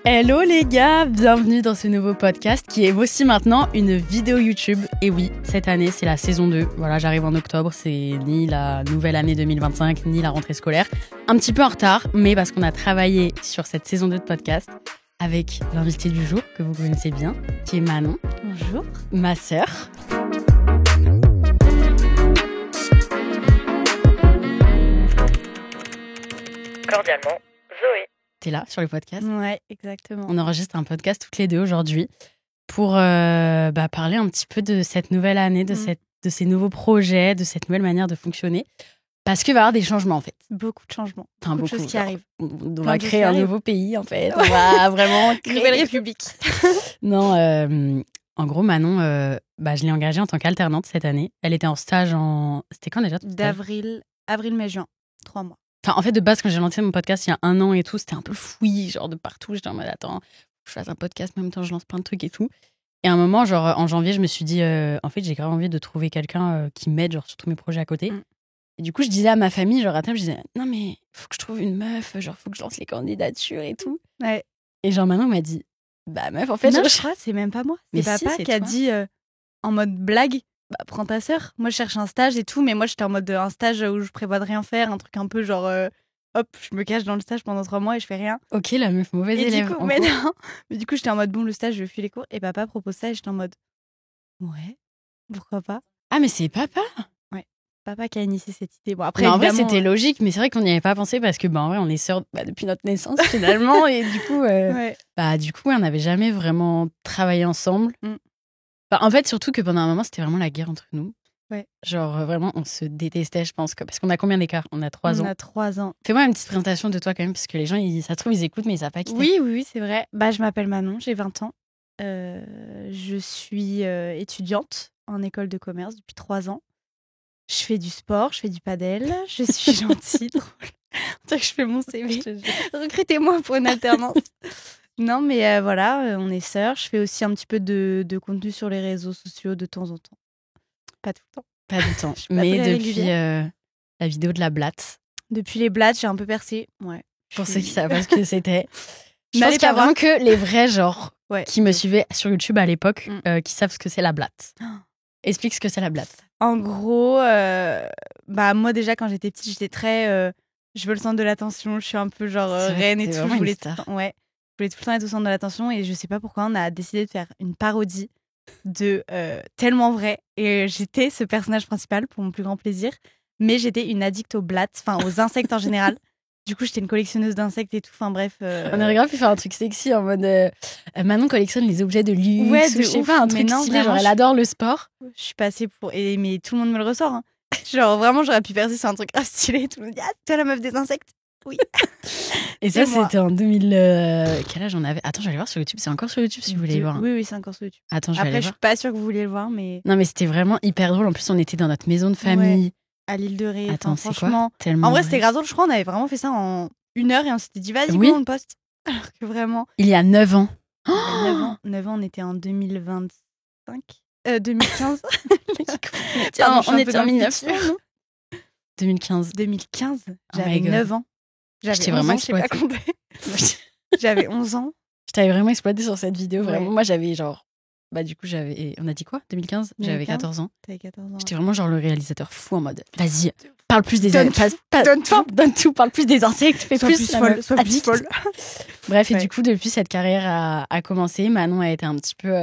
Hello les gars, bienvenue dans ce nouveau podcast qui est aussi maintenant une vidéo YouTube. Et oui, cette année c'est la saison 2, voilà j'arrive en octobre, c'est ni la nouvelle année 2025 ni la rentrée scolaire. Un petit peu en retard, mais parce qu'on a travaillé sur cette saison 2 de podcast avec l'invité du jour que vous connaissez bien, qui est Manon. Bonjour. Ma sœur. Cordialement, Zoé. T'es là sur le podcast. Ouais, exactement. On enregistre un podcast toutes les deux aujourd'hui pour parler un petit peu de cette nouvelle année, de ces nouveaux projets, de cette nouvelle manière de fonctionner. Parce qu'il va y avoir des changements en fait. Beaucoup de changements. Enfin, beaucoup de choses qui arrivent. On va créer un nouveau pays en fait. On va vraiment créer Nouvelle République. Non, en gros, Manon, je l'ai engagée en tant qu'alternante cette année. Elle était en stage C'était quand déjà ton stage ? Avril, mai, juin. 3 mois. Enfin, en fait, de base, quand j'ai lancé mon podcast il y a 1 an et tout, c'était un peu fouillis, genre de partout. J'étais en mode, attends, je fasse un podcast, mais en même temps, je lance plein de trucs et tout. Et à un moment, genre, en janvier, je me suis dit, en fait, j'ai grave envie de trouver quelqu'un qui m'aide, genre, sur tous mes projets à côté. Et du coup, je disais à ma famille, genre, à table, je disais, non, mais faut que je trouve une meuf, genre, faut que je lance les candidatures et tout. Ouais. Et genre, Manon m'a dit, bah, meuf, en fait, non, je crois, c'est même pas moi. C'est mais papa si, qui a toi. dit, en mode blague, bah, prends ta sœur. Moi, je cherche un stage et tout, mais moi, j'étais en mode un stage où je prévois de rien faire, un truc un peu genre, hop, je me cache dans le stage pendant 3 mois et je fais rien. Ok, la meuf mauvaise Et élève. du coup, mais non. Mais du coup, j'étais en mode, bon, le stage, je fuis les cours. Et papa propose ça et j'étais en mode, ouais, pourquoi pas. Ah, mais c'est papa. Papa qui a initié cette idée. Bon, après, Mais en vrai, évidemment, c'était logique, mais c'est vrai qu'on n'y avait pas pensé parce que, en vrai, on est sœurs depuis notre naissance, finalement. Et du coup, ouais. on n'avait jamais vraiment travaillé ensemble. En fait, surtout que pendant un moment, c'était vraiment la guerre entre nous. Ouais. Genre, vraiment, on se détestait, je pense. Parce qu'on a combien d'écart ? On a 3 ans. On a 3 ans. Fais-moi une petite présentation de toi, quand même, parce que les gens, ça se trouve, ils écoutent, mais ils savent pas qui t'es. Oui, c'est vrai. Bah, je m'appelle Manon, j'ai 20 ans. Je suis étudiante en école de commerce depuis 3 ans. Je fais du sport, je fais du padel, je suis gentille, drôle. On dirait que je fais mon CV. Recrutez-moi pour une alternance. Non, mais voilà, on est sœurs. Je fais aussi un petit peu de contenu sur les réseaux sociaux de temps en temps. Pas tout le temps. Pas du temps. Je suis pas Mais très depuis régulière. la vidéo de la blatte, Depuis les blattes, j'ai un peu percé. Ouais. pour ceux qui savent pas ce que c'était. Je pense N'allez qu'il y a pas voir. vraiment que les vrais, genre, Ouais. qui me suivaient sur YouTube à l'époque, qui savent ce que c'est la blatte. Oh. Explique ce que c'est la blatte. En gros, moi déjà quand j'étais petite, j'étais très je veux le centre de l'attention, je suis un peu genre C'est vrai reine que et t'es tout. vraiment Je une voulais star. je voulais tout le temps être au centre de l'attention et je sais pas pourquoi on a décidé de faire une parodie de Tellement vrai. Et j'étais ce personnage principal pour mon plus grand plaisir, mais j'étais une addict aux blattes, enfin aux insectes en général. Du coup, j'étais une collectionneuse d'insectes et tout. Enfin bref. On aurait grave pu faire un truc sexy en mode Manon collectionne les objets de luxe. Ouais, ou de je sais ouf. pas, un Mais truc non, stylé. Genre, vraiment, elle adore le sport. Je suis passée pour. Mais tout le monde me le ressort. Hein. Genre vraiment, j'aurais pu percer sur un truc grave stylé. Tout le monde dit, ah, toi la meuf des insectes. Oui. Et ça, C'est moi. c'était en 2000. Quel âge on avait ? Attends, je vais aller voir sur YouTube. C'est encore sur YouTube si vous voulez voir. Oui, c'est encore sur YouTube. Attends, je vais Après, aller je voir. suis pas sûre que vous vouliez le voir, mais Non, mais c'était vraiment hyper drôle. En plus, on était dans notre maison de famille. à l'île de Ré. Attends, enfin, c'est quoi ? franchement. Tellement En vrai, vrai. c'était grave drôle. Je crois qu'on avait vraiment fait ça en 1 heure et on s'était dit, vas-y, Oui. go, on poste. Alors que vraiment, Il y a 9 ans. il y a 9 ans, on était en 2025. 2015. Tiens, je suis on un peu était dans en le 1900, futur. non ? 2015. 2015, Oh j'avais my God. 9 ans. J'avais t'ai 11 vraiment ans, je sais pas exploité. compter. J'avais 11 ans. Je t'avais vraiment exploité sur cette vidéo. Vraiment. Ouais. Moi, j'avais genre. Du coup, j'avais. On a dit quoi ? 2015 ? J'avais 2015. 14 ans. T'avais 14 ans. J'étais vraiment genre le réalisateur fou en mode vas-y, parle plus des Donne insectes. tout. Donne tout, parle plus des insectes. Fais Sois plus la folle, meuf sois plus addict. folle. Bref, et Ouais. du coup, depuis cette carrière a commencé, Manon a été un petit peu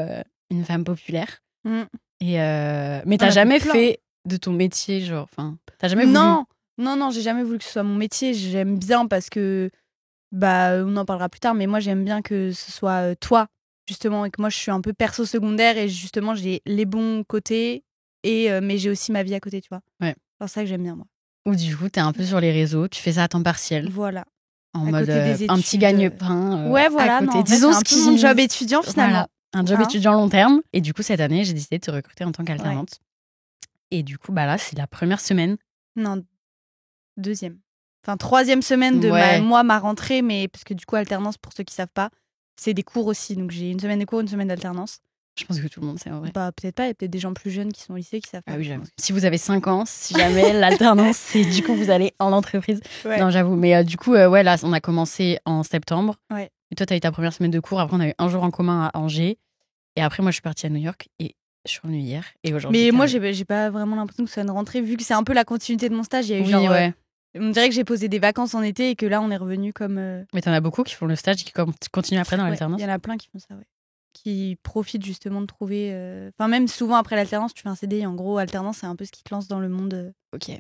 une femme populaire. Mm. Et mais On t'as a jamais fait plein. fait de ton métier, genre. Enfin, t'as jamais voulu. Non, j'ai jamais voulu que ce soit mon métier. J'aime bien parce que, on en parlera plus tard, mais moi j'aime bien que ce soit toi, justement, et que moi je suis un peu perso secondaire et justement j'ai les bons côtés, mais j'ai aussi ma vie à côté, tu vois. Ouais. C'est ça que j'aime bien, moi. Ou du coup, t'es un peu sur les réseaux, tu fais ça à temps partiel, Voilà. en À mode côté des un petit études, gagne-pain. Ouais, voilà. À côté. Non, en vrai, Disons c'est un ce peu mon qui. job étudiant finalement. Voilà, un job Hein. étudiant long terme. Et du coup, cette année, j'ai décidé de te recruter en tant qu'alternante. Et du coup, là, c'est la première semaine. Non, 2e. Enfin, 3e semaine de Ouais. ma rentrée, mais parce que du coup, alternance, pour ceux qui savent pas, c'est des cours aussi. Donc j'ai 1 semaine de cours, 1 semaine d'alternance. Je pense que tout le monde sait en vrai. Bah, peut-être pas, il y a peut-être des gens plus jeunes qui sont au lycée qui savent pas. Ah oui, j'avoue. Si vous avez 5 ans, si jamais l'alternance, c'est du coup, vous allez en entreprise. Ouais. Non, j'avoue. Mais du coup, là, on a commencé en septembre. Ouais. Et toi, t'as eu ta première semaine de cours. Après, on a eu un jour en commun à Angers. Et après, moi, je suis partie à New York et je suis revenue hier. Et aujourd'hui. Mais moi, j'ai pas vraiment l'impression que ce soit une rentrée, vu que c'est un peu la continuité de mon stage. Il y a eu Oui, genre. ouais. On dirait que j'ai posé des vacances en été et que là, on est revenu comme. Mais t'en as beaucoup qui font le stage et qui continuent après dans Ouais, l'alternance. il y en a plein qui font ça, ouais. Qui profitent justement de trouver. Enfin, même souvent après l'alternance, tu fais un CDI. En gros, alternance, c'est un peu ce qui te lance dans le monde. Ok.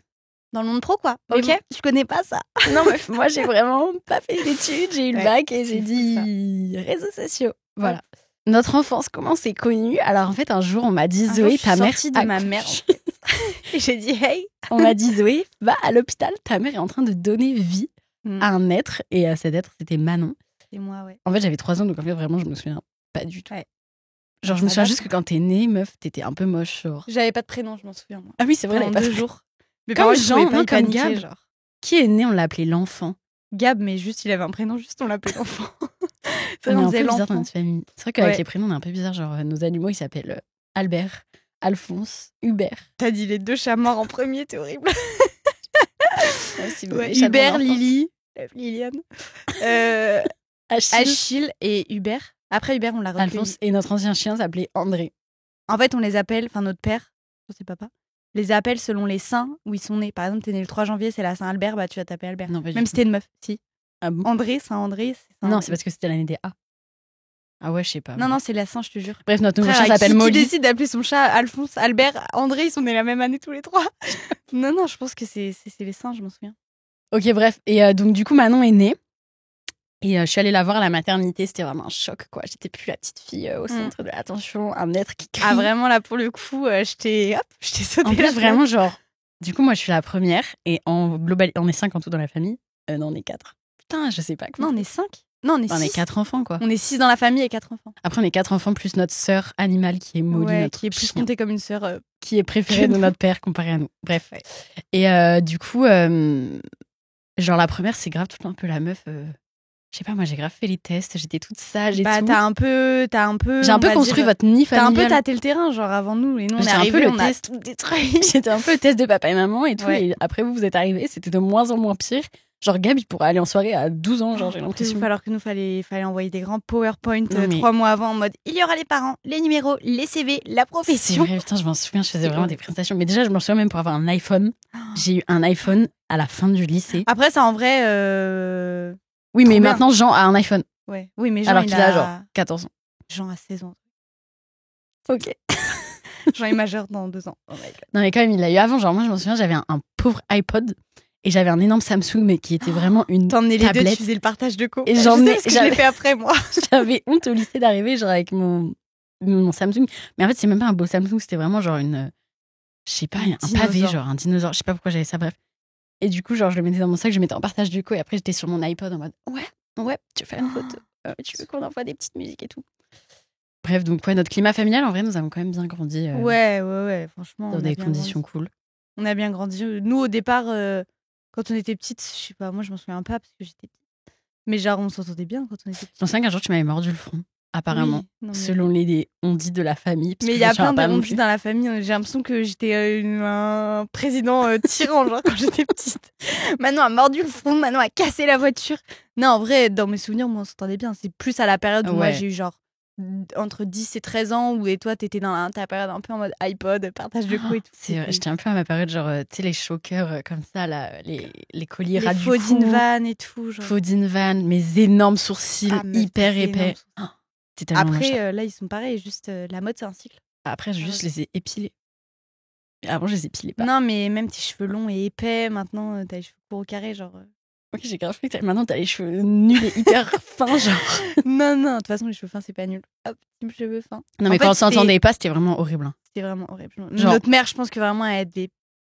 Dans le monde pro, quoi. Mais Ok. bon, je connais pas ça. Non, mais moi, j'ai vraiment pas fait d'études. J'ai eu le Ouais, bac et c'est j'ai fou, dit réseaux sociaux. Voilà. Notre enfance, comment c'est connu? Alors, en fait, un jour, on m'a dit, Un Zoé, jour, je ta suis mère. sortie de ma mère. Et j'ai dit, hey. On m'a dit, Zoé, va à l'hôpital. Ta mère est en train de donner vie Mm. à un être. Et cet être, c'était Manon. C'est moi, ouais. En fait, j'avais 3 ans, donc en fait, vraiment, je me souviens pas du tout. Ouais. Genre, je Ça me souviens date. juste que quand t'es née, meuf, t'étais un peu moche, genre. J'avais pas de prénom, je m'en souviens, moi. Ah oui, c'est vrai, Pendant elle avait pas 2 de- jours. Mais Comme parents, ils Jean, pouvaient pas non, y comme paniquer, Gab. genre. Qui est né, on l'appelait l'enfant. Gab, mais juste, il avait un prénom, juste on l'appelait l'enfant. On est on un peu disait bizarre dans l'enfant. notre famille. C'est vrai qu'avec Ouais. les prénoms, on est un peu bizarre. Genre, nos animaux, ils s'appellent Albert, Alphonse, Hubert. T'as dit les 2 chats morts en premier, t'es horrible. Ouais, Les chats de mon Hubert, enfance. Lily, Liliane, Achille, Achille et Hubert. Après Hubert, on l'a recueilli. Alphonse. Et notre ancien chien s'appelait André. En fait, on les appelle, enfin notre père, je sais papa, les appelle selon les saints où ils sont nés. Par exemple, t'es né le 3 janvier, c'est la Saint-Albert, bah tu vas t'appeler Albert. Non, pas du Même tout. si t'es une meuf, si. Ah bon? André, Saint-André, c'est Saint. Non, c'est parce que c'était l'année des A. Ah ouais, je sais pas. Non, non, c'est la Saint, je te jure. Bref, notre nouveau Frère, chien s'appelle qui Molly. décide d'appeler son chat Alphonse, Albert, André, ils sont nés la même année tous les 3. Non, je pense que c'est les saints, je m'en souviens. Ok, bref. Et donc, du coup, Manon est née. Et je suis allée la voir à la maternité. C'était vraiment un choc, quoi. J'étais plus la petite fille au centre de l'attention. Un être qui crie. Ah, vraiment, là, pour le coup, je t'ai sauté En la plus, place. vraiment, genre... Du coup, moi, je suis la première. Et en global, on est 5 en tout dans la famille. Non, on est 4. Putain, je sais pas. Non, on est 5. Non, on est 6. On est 4 enfants, quoi. On est 6 dans la famille et 4 enfants. Après, on est 4 enfants plus notre sœur animale qui est Molly, Ouais, notre qui est plus chien, comptée comme une sœur. qui est préférée de notre père comparé à nous. Bref. Ouais. Et du coup, genre la première, c'est grave tout un peu la meuf. Je sais pas, moi j'ai grave fait les tests, j'étais toute sage et Bah, tout. t'as un peu. J'ai un on peu va construit dire, votre nid T'as un familial. peu tâté le terrain, genre avant nous. Et nous, on est J'étais un peu arrivés, le on a test. tout détruit. J'étais un peu le test de papa et maman et tout. Ouais. Et après, vous êtes arrivés, c'était de moins en moins pire. Genre, Gab, il pourrait aller en soirée à 12 ans, genre, j'ai l'impression. Alors que nous, fallait envoyer des grands PowerPoint Non, mais- 3 mois avant en mode il y aura les parents, les numéros, les CV, la C'est profession. vrai, putain, je m'en souviens, je faisais C'est vraiment horrible. des présentations. Mais déjà, je m'en souviens même pour avoir un iPhone. J'ai eu un iPhone à la fin du lycée. Après, ça en vrai. Oui, mais trop bien. maintenant, Jean a un iPhone. Ouais. Oui, mais Jean, Alors il qu'il a genre 14 ans. Jean a 16 ans. Ok. Jean est majeur dans 2 ans. Oh my God. Non, mais quand même, il l'a eu avant. Genre, moi, je m'en souviens, j'avais un pauvre iPod et j'avais un énorme Samsung, mais qui était vraiment une T'emmenais les deux, tablette. tu faisais le partage de co. Et Je j'en sais ai- parce que je j'avais- l'ai fait après, moi. J'avais honte au lycée d'arriver, genre, avec mon Samsung. Mais en fait, c'est même pas un beau Samsung, c'était vraiment genre une. Je sais pas, un pavé, dinosaure. genre un dinosaure. Je sais pas pourquoi j'avais ça, bref. Et du coup, genre, je le mettais dans mon sac, je le mettais en partage du co, et après, j'étais sur mon iPod en mode ouais, tu veux faire une photo, tu veux qu'on envoie des petites musiques et tout. Bref, donc, ouais, notre climat familial, en vrai, nous avons quand même bien grandi Ouais, franchement. dans on a des bien conditions grandi. cool. On a bien grandi. Nous, au départ, quand on était petites, je sais pas, moi, je m'en souviens pas parce que j'étais petite. Mais genre, on s'entendait bien quand on était petites. Je me souviens qu'un jour, tu m'avais mordu le front, apparemment, Oui, non, mais- selon les on-dit de la famille. parce Mais que il y je a me souviens plein pas de non on-dit plus. dans la famille. J'ai l'impression que j'étais un président tyran, genre quand j'étais petite. Manon a mordu le front, Manon a cassé la voiture. Non, en vrai, dans mes souvenirs, moi, on s'entendait bien. C'est plus à la période où moi, Ouais. j'ai eu genre entre 10 et 13 ans, où et toi, t'étais dans ta période un peu en mode iPod, partage de co et tout. J'étais un peu à ma période, genre, tu sais, les chokers comme ça, là, les colliers ras les du faux cou. Van et tout. Genre. Faudine Van, mes énormes sourcils Ah, meuf, hyper c'est épais. énorme. Oh, c'est tellement moche, ça. Après, là, ils sont pareils, juste la mode, c'est un cycle. Après, juste, je les ai épilés. Et avant, je les épilais pas. Non, mais même tes cheveux longs et épais, maintenant, t'as les cheveux courts au carré, genre. Ok, j'ai grave cru que maintenant, t'as les cheveux nuls et hyper fins, genre. Non, de toute façon, les cheveux fins, c'est pas nul. Hop, team cheveux fins. Non, mais En quand fait, on s'entendait pas, c'était vraiment horrible. hein. C'était vraiment horrible. Genre- Notre mère, je pense que vraiment, elle devait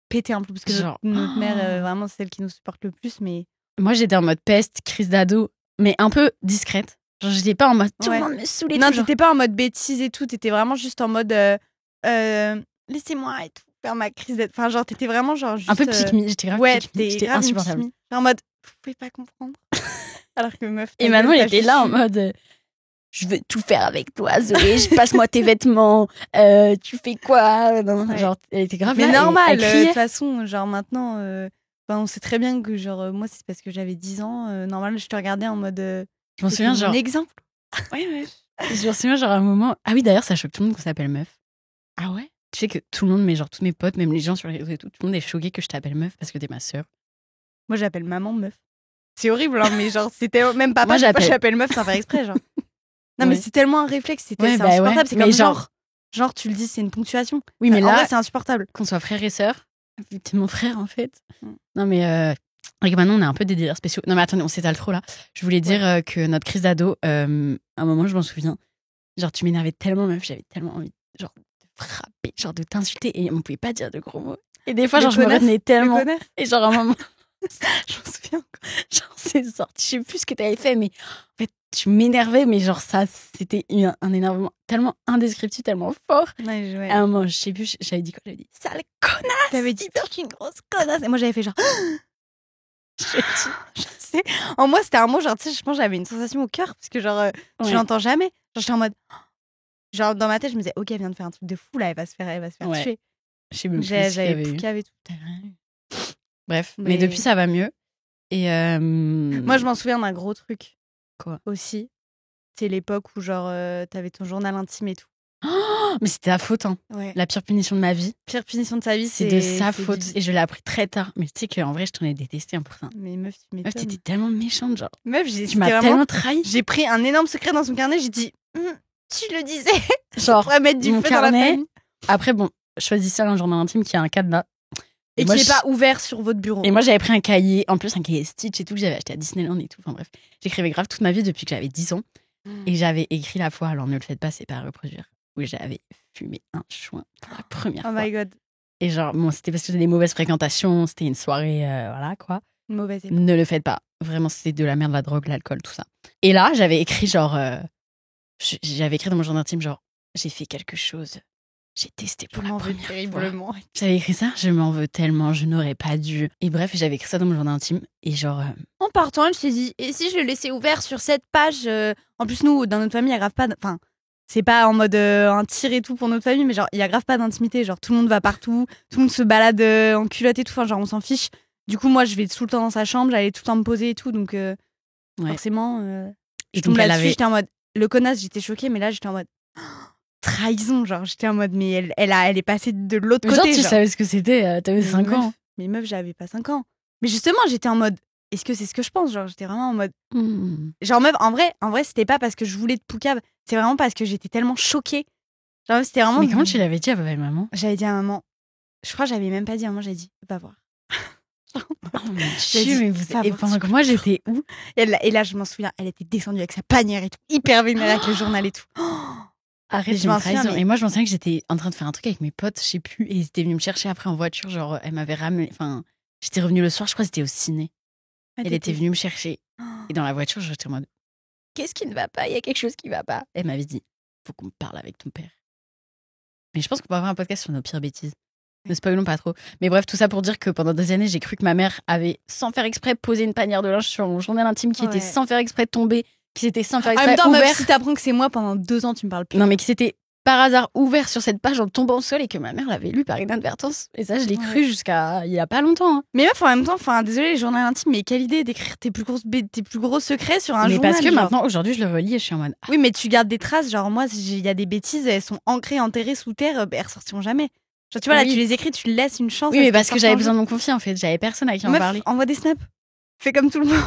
péter un peu, parce que Genre- notre mère, vraiment, c'est celle qui nous supporte le plus, mais. Moi, j'étais en mode peste, crise d'ado, mais un peu discrète. Genre, j'étais pas en mode tout Ouais. le monde me saoulait. Non, tout, genre. t'étais pas en mode bêtise et tout, t'étais vraiment juste en mode laissez-moi et tout, faire ma crise d'être. Enfin, genre, t'étais vraiment genre juste. Un peu pick me, j'étais grave Ouais, pick me, t'étais j'étais grave une insupportable. pick me. Genre en mode, vous pouvez pas comprendre. Alors que meuf. Et ta Manon, gueule, elle pas était là en fichu. mode je veux tout faire avec toi, Zoé, passe-moi tes vêtements, tu fais quoi? Non, Ouais. genre, elle était grave Mais là, et normal, elle de criait. toute façon, genre maintenant, on sait très bien que genre moi c'est parce que j'avais 10 ans. Normal, je te regardais en mode Je m'en souviens, genre. Un exemple. Ouais. Je me souviens, genre, à un moment. Ah oui, d'ailleurs, ça choque tout le monde qu'on s'appelle meuf. Ah ouais? Tu sais que tout le monde, mais genre, tous mes potes, même les gens sur les réseaux et tout le monde est choqué que je t'appelle meuf parce que t'es ma sœur. Moi, j'appelle maman meuf. C'est horrible, hein, mais genre, c'était même papa. Moi, j'appelle meuf sans faire exprès, genre. Non, mais Ouais. c'est tellement un réflexe, c'est Ouais, insupportable. ouais. C'est Mais comme genre- genre, tu le dis, c'est une ponctuation. Oui, mais En là, vrai, c'est insupportable. qu'on soit frère et sœur, vu que t'es mon frère, en fait. Mm. Non, mais avec maintenant, on a un peu des délires spéciaux. Non, mais attendez, on s'étale trop là. Je voulais dire que notre crise d'ado, à un moment, je m'en souviens, genre, tu m'énervais tellement, meuf, j'avais tellement envie, genre, de frapper, genre, de t'insulter, et on pouvait pas dire de gros mots. Et des fois, Le genre, je me connasse, retenais Le tellement. connasse. Et genre, à un moment, je m'en souviens, genre, c'est sorti, je sais plus ce que t'avais fait, mais en fait, tu m'énervais, mais genre, ça, c'était un énervement tellement indescriptible, tellement fort. Ouais. À un moment, je sais plus, j'avais dit quoi? J'avais dit, sale connasse! T'avais dit, t'es une grosse connasse. Et moi, j'avais fait genre. Je sais. En moi, c'était un mot, genre, tu sais, je pense que j'avais une sensation au cœur, parce que, genre, tu Ouais. l'entends jamais. Genre, j'étais en mode. Genre, dans ma tête, je me disais, ok, elle vient de faire un truc de fou, là, elle va se faire Ouais. tuer. Je sais même plus ce qu'il y J'avais avait eu. poucave et tout. Bref, mais Mais- depuis, ça va mieux. Et Moi, je m'en souviens d'un gros truc. Quoi? Aussi. C'est l'époque où, genre, t'avais ton journal intime et tout. Oh, mais c'était ta faute, hein. Ouais. La pire punition de ma vie, Pire punition de sa vie, c'est de sa c'est faute. Bibi. Et je l'ai appris très tard. Mais tu sais qu'en vrai, je t'en ai détesté pour ça. Mais meuf, tu Meuf, m'étonnes. t'étais tellement méchante, genre. Meuf, Tu c'était m'as vraiment. tellement trahi. J'ai pris un énorme secret dans son carnet, j'ai dit, tu le disais. Genre, Pour mettre du mon feu dans la carnet. famille. Après, bon, choisissez un journal intime qui a un cadenas. Et moi, qui n'est je- pas ouvert sur votre bureau. Et moi, j'avais pris un cahier, en plus, un cahier Stitch et tout, que j'avais acheté à Disneyland et tout. Enfin bref, j'écrivais grave toute ma vie depuis que j'avais 10 ans. Et j'avais écrit la fois, alors ne le faites pas, c'est pas à reproduire, où j'avais fumé un joint pour la première Oh fois. my god. Et genre, bon, c'était parce que j'avais des mauvaises fréquentations, c'était une soirée, voilà quoi. Une mauvaise époque. Ne le faites pas. Vraiment, c'était de la merde, la drogue, l'alcool, tout ça. Et là, j'avais écrit genre, j'avais écrit dans mon journal intime, genre, j'ai fait quelque chose. J'ai testé pour Je la m'en veux première fois. terriblement. J'avais écrit ça, je m'en veux tellement, je n'aurais pas dû. Et bref, j'avais écrit ça dans mon journal intime. Et genre, En partant, elle s'est dit, et si je le laissais ouvert sur cette page En plus, nous, dans notre famille, il n'y a grave pas. Enfin, c'est pas en mode un tir et tout pour notre famille, mais genre, il y a grave pas d'intimité. Genre, tout le monde va partout, tout le monde se balade en culotte et tout. Enfin, genre, on s'en fiche. Du coup, moi, je vais tout le temps dans sa chambre, j'allais tout le temps me poser et tout. Donc, forcément, et je tombe donc elle là-dessus. avait. J'étais en mode, le connasse, j'étais choquée, mais là, j'étais en mode. Trahison, genre, j'étais en mode, mais elle est passée de l'autre Mais côté. genre, tu genre. savais ce que c'était, t'avais 5 ans. Mais meuf, j'avais pas 5 ans. Mais justement, j'étais en mode, est-ce que c'est ce que je pense? Genre, j'étais vraiment en mode. Genre, meuf, en vrai, c'était pas parce que je voulais de poucave, c'est vraiment parce que j'étais tellement choquée. Genre, c'était vraiment. Mais comment tu l'avais dit à papa et maman? J'avais dit à maman. Je crois que j'avais même pas dit à maman, j'avais dit, va voir. Oh mon J'ai dit, Dieu, mais vous. va Et voir pendant ce que que moi, je j'étais où? Et là, je m'en souviens, elle était descendue avec sa panière et tout, hyper vénère avec le journal et tout. Arrête, je je m'en souviens, mais- Et moi, je m'en souviens que j'étais en train de faire un truc avec mes potes, je sais plus, et ils étaient venus me chercher après en voiture. Genre, elle m'avait ramené. Enfin, j'étais revenue le soir, je crois que c'était au ciné. Elle était venue me chercher. Et dans la voiture, j'étais en mode, qu'est-ce qui ne va pas? Il y a quelque chose qui va pas. Elle m'avait dit, faut qu'on me parle avec ton père. Mais je pense qu'on peut avoir un podcast sur nos pires bêtises. Ne spoilons pas trop. Mais bref, tout ça pour dire que pendant des années, j'ai cru que ma mère avait, sans faire exprès, posé une panière de linge sur mon journal intime qui était Ouais. sans faire exprès tombé, qui s'était sans faire En exprès même temps, ouvert. meuf, si t'apprends que c'est moi pendant 2 ans, tu me parles plus. Non, mais qui s'était par hasard ouvert sur cette page en tombant au sol et que ma mère l'avait lu par inadvertance. Et ça, je l'ai cru jusqu'à il y a pas longtemps. Hein. Mais meuf, en même temps, enfin, désolé, les journaux intimes, mais quelle idée d'écrire tes plus gros secrets sur un Mais journal. parce que genre. maintenant, aujourd'hui, je le relis et je suis en mode. Ah, Oui, mais tu gardes des traces. Genre, moi, il y a des bêtises, elles sont ancrées, enterrées sous terre, elles ressortiront jamais. Genre, tu vois, là, Oui. tu les écris, tu laisses une chance. oui, à mais ce parce que qu'elles j'avais sortent besoin un de mon confier en fait. J'avais personne à qui jour. en Meuf, parler. envoie des snaps. Fais comme tout le monde.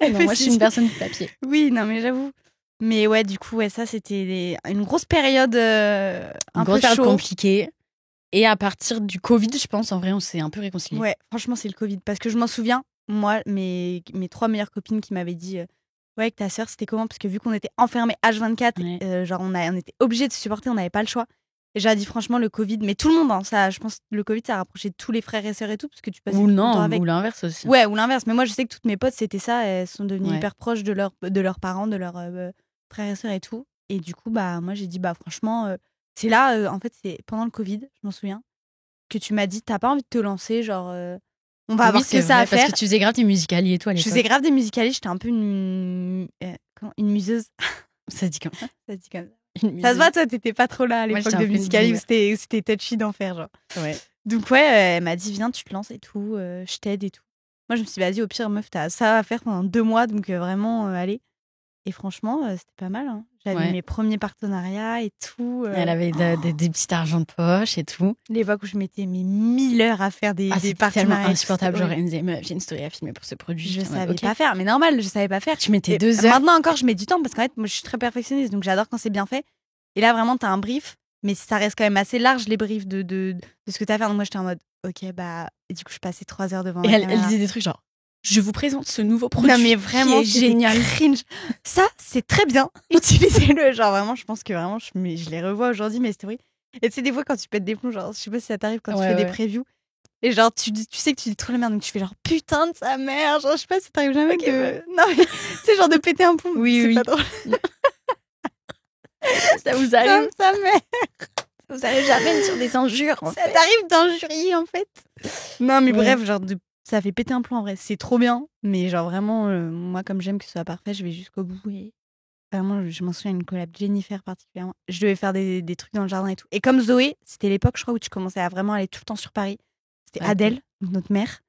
Non, moi, je suis une personne de papier. Oui, non, mais j'avoue. Mais ouais, du coup, ouais, ça, c'était une grosse période Une un grosse peu période chaud. compliquée. Et à partir du Covid, je pense, en vrai, on s'est un peu réconciliés. Ouais, franchement, c'est le Covid. Parce que je m'en souviens, moi, mes 3 meilleures copines qui m'avaient dit ouais, avec ta sœur, c'était comment? Parce que vu qu'on était enfermés H24, Ouais. genre, on était obligés de se supporter, on n'avait pas le choix. Et j'ai dit, franchement, le Covid, mais tout le monde, hein, ça, je pense que le Covid, ça a rapproché tous les frères et sœurs et tout, parce que tu passais Ou tout le temps non, avec. ou l'inverse aussi. Ouais, ou l'inverse. Mais moi, je sais que toutes mes potes, c'était ça. Elles sont devenues Ouais. hyper proches de leurs parents, de leurs frères et sœurs et tout. Et du coup, bah, moi, j'ai dit, bah, franchement, c'est là, en fait, c'est pendant le Covid, je m'en souviens, que tu m'as dit, t'as pas envie de te lancer, genre, on va avoir oui, c'est que ça vrai, à faire. Parce que tu faisais grave tes musicali et tout à Je l'époque. faisais grave des musicales, j'étais un peu une museuse. Ça se dit comme ça. Ça se dit comme ça. Une Ça se museuse. voit, toi, t'étais pas trop là à Moi, l'époque j'étais un de peu une musicali où boomer. c'était touchy d'enfer, genre. Ouais. Donc ouais, elle m'a dit viens, tu te lances et tout, je t'aide et tout. Moi je me suis dit vas-y au pire meuf, t'as ça à faire pendant 2 mois donc vraiment allez. Et franchement, c'était pas mal. Hein. J'avais Ouais. mes premiers partenariats et tout. Elle avait des petits argents de poche et tout. L'époque où je mettais mes 1000 heures à faire des C'était tellement partenariats. insupportable. Genre, Ouais. elle me disait, meuf, j'ai une story à filmer pour ce produit. Je J'étais en mode, savais ok. pas faire, mais normal, je savais pas faire. Tu mettais Et 2 heures. Maintenant encore, je mets du temps parce qu'en fait, moi, je suis très perfectionniste, donc j'adore quand c'est bien fait. Et là, vraiment, t'as un brief, mais ça reste quand même assez large les briefs de ce que t'as à faire. Donc moi, j'étais en mode, ok, bah, et du coup, je passais 3 heures devant Et la elle caméra. disait des trucs genre, je vous présente ce nouveau produit. Non mais vraiment qui est c'était génial. cringe. Ça c'est très bien. Utilisez-le. Genre vraiment je pense que vraiment je les revois aujourd'hui mes stories. Et tu sais des fois quand tu pètes des plombs genre je sais pas si ça t'arrive quand tu Ouais, fais des ouais. previews et genre tu sais que tu dis trop la merde donc tu fais genre putain de sa mère genre je sais pas si ça t'arrive jamais Ok, de ouais. non mais c'est genre de péter un plomb. Oui, c'est oui. pas drôle. Ça vous Putain arrive. de sa mère. Vous allez jamais sur des injures. En Ça fait. t'arrive d'injurier en fait. Non mais Ouais. bref genre ça fait péter un plomb en vrai. C'est trop bien mais genre vraiment moi comme j'aime que ce soit parfait je vais jusqu'au bout et vraiment, je m'en souviens, une collab Jennifer particulièrement. Je devais faire des trucs dans le jardin et tout. Et comme Zoé, c'était l'époque, je crois, où tu commençais à vraiment aller tout le temps sur Paris. C'était Ok. Adèle, donc notre mère,